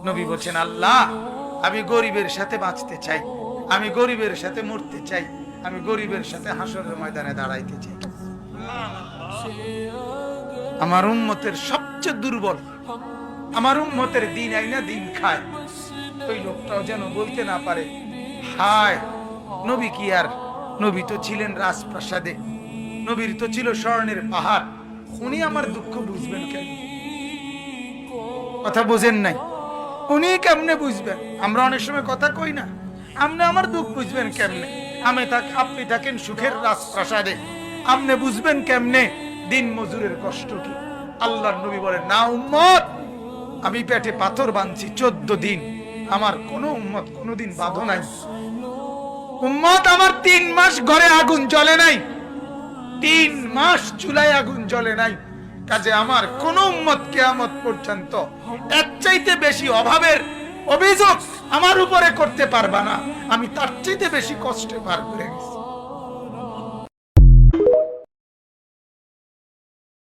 নবী বলছেন, আল্লাহ আমি গরিবের সাথে বাঁচতে চাই, আমি গরিবের সাথে মরতে চাই, আমি গরিবের সাথে হাসরের ময়দানে দাঁড়াইতে চাই। আমার উম্মতের সবচেয়ে দুর্বল, আমার উম্মতের দিন আইনা দিন খায়, ওই লোকটাও যেন বলতে না পারে, হায় নবী কি আর, নবী তো ছিলেন রাজপ্রাসাদে, নবীর তো ছিল স্বর্ণের পাহাড়, উনি আমার দুঃখ বুঝবেন কেন? কথা বুঝেন নাই? উনি কেমনে বুঝবেন? আমরা অনেক সময় কথা কই না, আপনি আমার দুঃখ বুঝবেন কেমনে? আপনি থাকেন সুখের রাজপ্রাসাদে, আপনি বুঝবেন কেমনে দিন মজুরের কষ্ট কি? আল্লাহর নবী বলেন, না উম্মত, আমি পেটে পাথর বাঁধছি 14 দিন, আমার কোন উম্মত কোনদিন বাঁধো নাই। উম্মত আমার 3 মাস ঘরে আগুন জ্বলে নাই, 3 মাস চুলায় আগুন জ্বলে নাই, কাজে আমার কোন উম্মত কিয়ামত পর্যন্ত এর চাইতে বেশি অভাবের অভিযোগ আমার উপরে করতে পারবা না, আমি তার চাইতে বেশি কষ্টে পার করে গেছি।